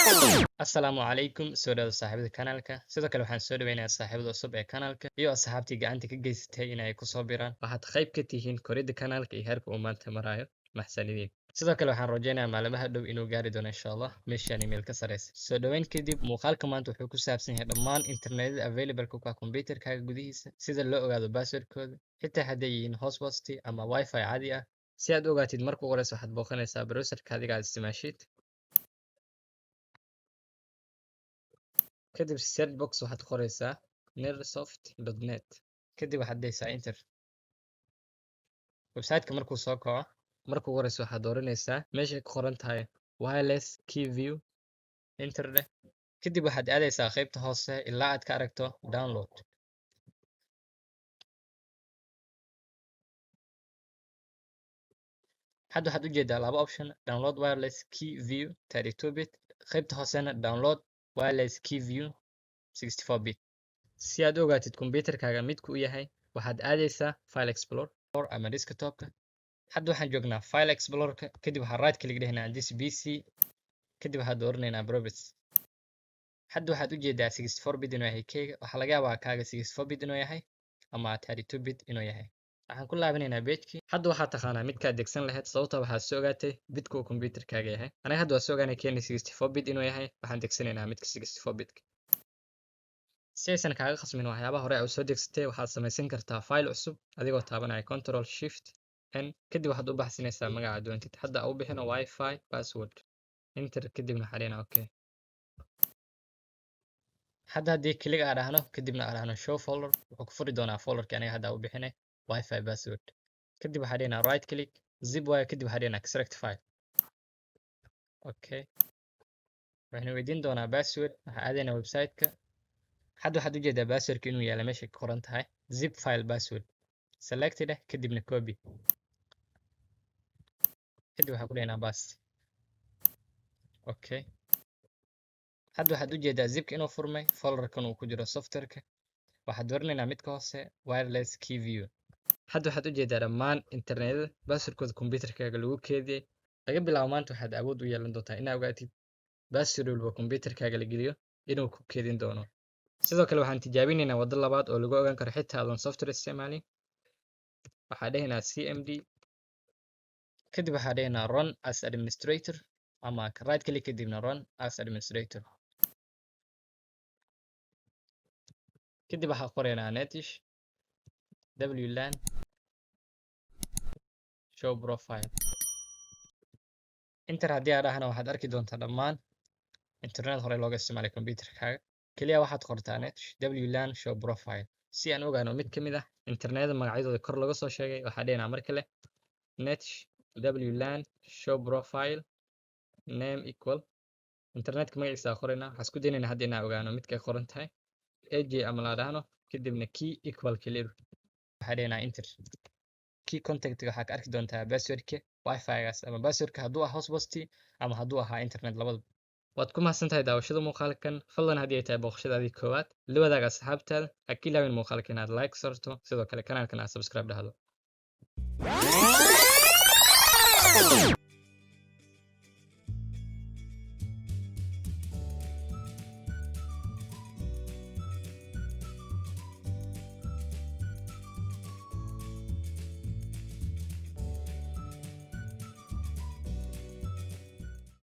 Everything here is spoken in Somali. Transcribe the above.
Assalaamu calaykum soo dhawaada saaxiibada kanaalka. Sidoo kale waxaan soo dhaweynayaa saaxiibada cusub ee kanaalka iyo asxaabtii gacanta ka geysatay inay ku soo biraan. Waxaad qayb ka tihiin koridda kanaalka iyo heerka uu maanta marayo. Maxsanidiin. Sidoo kale waxaan rajeynayaa maalmaha dhow inuu gaari doono insha Allah meeshaan email ka sareysa. Soo dhaweyn kadib muuqaalka maanta wuxuu ku saabsan yahay dhammaan internetyada available ku ah kombiyuutarkaaga gudihiisa sida loo ogaado passwordkooda xitaa hadday yihiin hotspot ama wifi caadi ah. Si aad u ogaatid marka ugu horeysa waxaad booqanaysaa browserka adiga aad isticmaashid. kadib search box waxaad qoraysaa nersoft.net kadib waxaad dhahaysaa enter. website-ka markuu soo kaco marka ugu horeysa waxaad dooranaysaa meeshay ku qoran tahay wireless key view enter dheh. kadib waxaad aadaysaa qaybta hoose ilaa aad ka aragto download. hadda waxaad u jeedaa laba option download wireless key view 32 bit qaybta hoosena download wireless key view 64 bit. si aad u ogaatid kombiyuutarkaaga midku u yahay waxaad aadaysaa file explorer ama desktopka. hadda waxaan joognaa file explorerka kadib waxaan right click dhahnaa this pc kadib waxaad dooranaynaa properties. hadda waxaad u jeedaa 64 bit inuu yahay keyga waxaa laga yaabaa kaaga 64 bit inuu yahay ama 32 bit inuu yahay. waxaan ku laabanaynaa pagekii. hadda waxaad taqaanaa midkaad degsan lahayd sababta waxaad soo ogaatay bitka uu kombiyuutarkaaga yahay. aniga hadda waa soo ogaanay keeni 64 bit inuu yahay waxaan degsanaynaa midka 64 bitka. si aysan kaaga khasmin waxyaabaha hore aad soo degsatay waxaad samaysan kartaa file cusub adigoo taabanaya control shift n kadib waxaad u baxsinaysaa magaca doontid. hadda u bixino wifi password enter kadibna xalina okay. hadda haddii click aan dhahno kadibna aan dhahno show folder wuxuu ku furi doonaa folderkii aniga hadda u bixinay wifi password. kadib waxaan dhahnaa right click zip wire kadib waxaan dhahnaa extract file okay. waxaan weydiin doonaa password waxaan aadaynaa website-ka. hadda waxaad u jeedaa passwordka inuu yaala meesha ka qoran tahay zip file password select dheh kadibna copy kadib waxaan ku dhahnaa pass okay. hadda waxaad u jeedaa zipka inuu furmay folderkan uu ku jiro softwareka. waxaad dooranaynaa midka hoose wireless key view. hadda waxaad u jeedaa dhammaan internetyada passwordkooda kombiyuutarkaaga lagu keediyey. laga bilaabo maanta waxaad awood u yeelan doontaa inaad ogaatid password walba kombiyuutarkaaga la geliyo inuu ku keedin doono. sidoo kale waxaan tijaabinaynaa waddo labaad oo lagu ogaan karo xitaa adoon software isticmaalin. waxaan dhahaynaa cmd kadib waxaan dhahaynaa run as administrator ama right click kadibna run as administrator. kadib waxaan qoraynaa netish wlan show profile enter. haddii aan dhahna waxaad arki doontaa dhammaan internet hore looga isticmaalay kombiyuutarkaaga. kaliya waxaad qortaa netish wlan show profile. si aan ogaano mid ka mid ah internetyada magacyadooda kor laga soo sheegay waxaan dhahaynaa mar kale netish wlan show profile name equal internetka magaciisa qoraynaa. waxaan isku daynaynaa hadda inaan ogaano midka ay qoran tahay aj ama la dhahno kadibna key equal clear waxaan dhahaynaa enter. key contactga waxaa ka arki doontaa passwordka wifi-gaas ama passwordka hadduu ah hotspot ama hadduu ahaa internet labadaba. waad ku mahadsan tahay daawashada muuqaalkan. fadlan haddii ay tahay booqashadaadii koowaad la wadaag asxaabtaada. ha ka ilaawin muuqaalka inaad like sarto sidoo kale kanaalkan aad subscribe dhahdo.